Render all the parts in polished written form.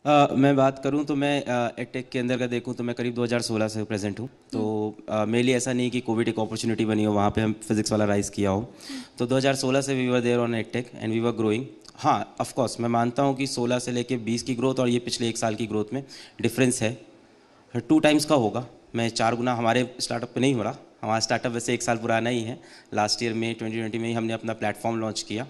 मैं बात करूं तो मैं एडटेक के अंदर का देखूं तो मैं करीब 2016 से प्रेजेंट हूं। तो मेरे लिए ऐसा नहीं कि कोविड एक अपॉर्चुनिटी बनी हो, वहाँ पे हम फिजिक्स वाला राइज किया हो। तो 2016 से we were there on edtech and we were growing. हाँ, ऑफ कोर्स मैं मानता हूँ कि 16 से लेके 20 की ग्रोथ और ये पिछले एक साल की ग्रोथ में डिफरेंस है। 2 टाइम्स का होगा। मैं 4 गुना हमारे स्टार्टअप पे नहीं हो रहा। हमारा स्टार्टअप वैसे एक साल पुराना ही है। लास्ट ईयर में 2020 में ही हमने अपना प्लेटफॉर्म लॉन्च किया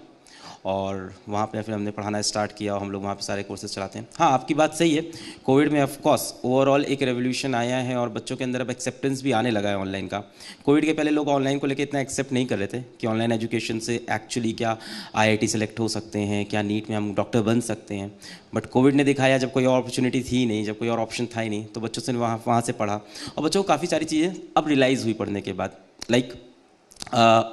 और वहाँ पे फिर हमने पढ़ाना स्टार्ट किया और हम लोग वहाँ पे सारे कोर्सेज चलाते हैं। हाँ, आपकी बात सही है। कोविड में ऑफ कोर्स ओवरऑल एक रेवोल्यूशन आया है और बच्चों के अंदर अब एक्सेप्टेंस भी आने लगा है ऑनलाइन का। कोविड के पहले लोग ऑनलाइन को लेकर इतना एक्सेप्ट नहीं कर रहे थे कि ऑनलाइन एजुकेशन से एक्चुअली क्या आईआईटी सेलेक्ट हो सकते हैं, क्या नीट में हम डॉक्टर बन सकते हैं। बट कोविड ने दिखाया जब कोई और अपॉर्चुनिटी थी नहीं, जब कोई और ऑप्शन था ही नहीं, तो बच्चों से वहाँ से पढ़ा और बच्चों को काफ़ी सारी चीज़ें अब रियलाइज़ हुई पढ़ने के बाद। लाइक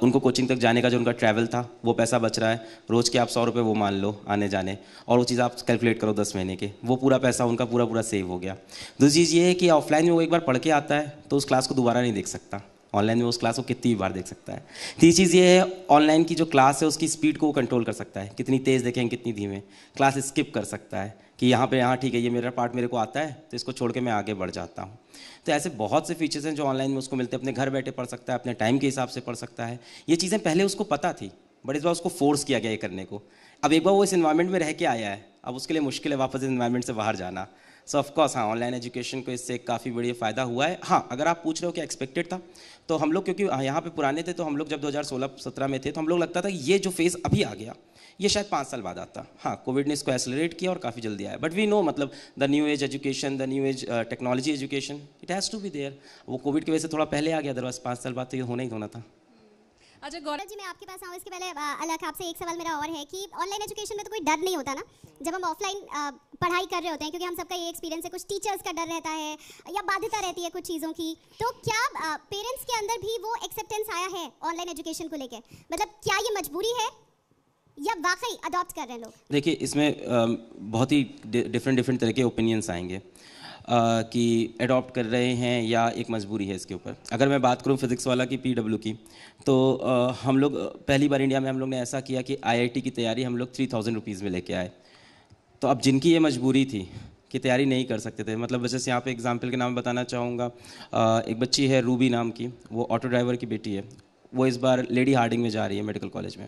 उनको कोचिंग तक जाने का जो उनका ट्रैवल था वो पैसा बच रहा है। रोज़ के आप 100 रुपये वो मान लो आने जाने, और वो चीज़ आप कैलकुलेट करो 10 महीने के, वो पूरा पैसा उनका पूरा पूरा सेव हो गया। दूसरी चीज़ ये है कि ऑफलाइन में वो एक बार पढ़ के आता है तो उस क्लास को दोबारा नहीं देख सकता। ऑनलाइन में उस क्लास को कितनी भी बार देख सकता है। तीसरी चीज़ ये है, ऑनलाइन की जो क्लास है उसकी स्पीड को वो कंट्रोल कर सकता है, कितनी तेज़ देखें कितनी धीमे। क्लास स्किप कर सकता है कि यहाँ ठीक है, ये मेरा पार्ट मेरे को आता है तो इसको छोड़ के मैं आगे बढ़ जाता हूँ। तो ऐसे बहुत से फीचर्स हैं जो ऑनलाइन में उसको मिलते हैं। अपने घर बैठे पढ़ सकता है, अपने टाइम के हिसाब से पढ़ सकता है। ये चीज़ें पहले उसको पता थी बट इस बार उसको फोर्स किया गया ये करने को। अब एक बार वो इस इन्वायरमेंट में रह के आया है, अब उसके लिए मुश्किल है वापस इस इन्वायरमेंट से बाहर जाना। सो ऑफकोर्स हाँ, ऑनलाइन एजुकेशन को इससे काफ़ी बढ़िया फ़ायदा हुआ है। हाँ, अगर आप पूछ रहे हो कि एक्सपेक्टेड था, तो हम लोग क्योंकि यहाँ पे पुराने थे, तो हम लोग जब 2016-17 में थे तो हम लोग लगता था कि ये जो फेज़ अभी आ गया ये शायद 5 साल बाद आता। हाँ, कोविड ने इसको एक्सेलरेट किया और काफ़ी जल्दी आया। बट वी नो मतलब the new age education, the new age technology education, it has to be there. वो कोविड की वजह से थोड़ा पहले आ गया, अदरवाइज 5 साल बाद तो ये होना ही होना था। अच्छा गौरव जी, मैं आपके पास आऊँ इसके पहले अलग आपसे एक सवाल मेरा और है कि ऑनलाइन एजुकेशन में तो कोई डर नहीं होता ना, जब हम ऑफलाइन पढ़ाई कर रहे होते हैं, क्योंकि हम सबका ये एक्सपीरियंस है, कुछ टीचर्स का डर रहता है या बाध्यता रहती है कुछ चीज़ों की, तो क्या पेरेंट्स के अंदर भी वो एक्सेप्टेंस आया है ऑनलाइन एजुकेशन को लेकर? मतलब क्या ये मजबूरी है या वाकई अडॉप्ट कर रहे हैं लोग? देखिए, इसमें बहुत ही डिफरेंट तरह के ओपिनियंस आएंगे कि अडॉप्ट कर रहे हैं या एक मजबूरी है इसके ऊपर। अगर मैं बात करूं फिज़िक्स वाला की पीडब्ल्यू की, तो हम लोग पहली बार इंडिया में हम लोग ने ऐसा किया कि आईआईटी की तैयारी हम लोग 3000 रुपीज़ में लेके आए। तो अब जिनकी ये मजबूरी थी कि तैयारी नहीं कर सकते थे, मतलब जैसे यहाँ पे एग्जांपल के नाम बताना चाहूँगा, एक बच्ची है रूबी नाम की, वो ऑटो ड्राइवर की बेटी है। वो इस बार लेडी हार्डिंग में जा रही है मेडिकल कॉलेज में।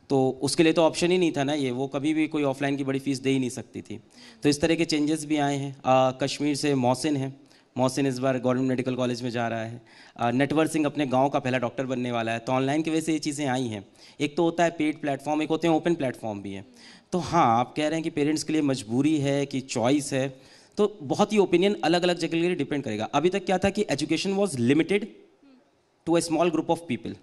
तो उसके लिए तो ऑप्शन ही नहीं था ना ये, वो कभी भी कोई ऑफलाइन की बड़ी फीस दे ही नहीं सकती थी। तो इस तरह के चेंजेस भी आए हैं। कश्मीर से मोहसिन है, मोहसिन इस बार गवर्नमेंट मेडिकल कॉलेज में जा रहा है। नटवर सिंह अपने गांव का पहला डॉक्टर बनने वाला है। तो ऑनलाइन की वजह से ये चीज़ें आई हैं। एक तो होता है पेड प्लेटफॉर्म, एक होते हैं ओपन प्लेटफॉर्म भी है। तो हाँ, आप कह रहे हैं कि पेरेंट्स के लिए मजबूरी है कि चॉइस है, तो बहुत ही ओपिनियन अलग अलग जगह के लिए डिपेंड करेगा। अभी तक क्या था कि education was limited to a small group of people,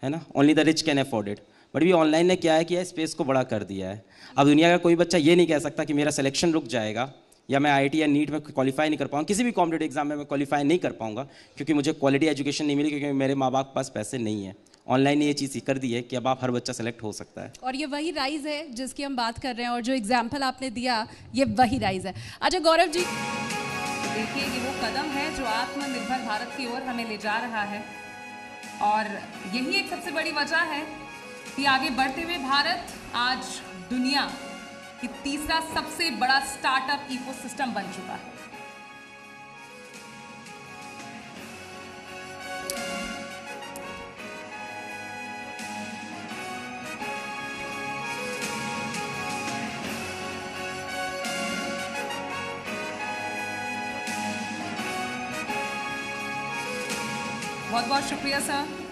है ना, only the rich can afford it. But भी ऑनलाइन ने क्या है किया है, स्पेस को बड़ा कर दिया है। अब दुनिया का कोई बच्चा ये नहीं कह सकता कि मेरा सिलेक्शन रुक जाएगा या मैं आईआईटी या नीट में क्वालिफाई नहीं कर पाऊंगा, किसी भी कॉम्पिटेटिव एग्जाम में मैं क्वालिफाई नहीं कर पाऊंगा क्योंकि मुझे क्वालिटी एजुकेशन नहीं मिली, क्योंकि मेरे माँ बाप के पास पैसे नहीं है। ऑनलाइन ने ये चीज़ कर दी है कि अब आप हर बच्चा सेलेक्ट हो सकता है। और ये वही राइज है जिसकी हम बात कर रहे हैं, और जो एग्जाम्पल आपने दिया ये वही राइज है। अच्छा गौरव जी, देखिए ये वो कदम है जो आत्मनिर्भर भारत की ओर हमें ले जा रहा है, और यही एक सबसे बड़ी वजह है कि आगे बढ़ते हुए भारत आज दुनिया की तीसरा सबसे बड़ा स्टार्टअप इकोसिस्टम बन चुका है। बहुत बहुत शुक्रिया सर।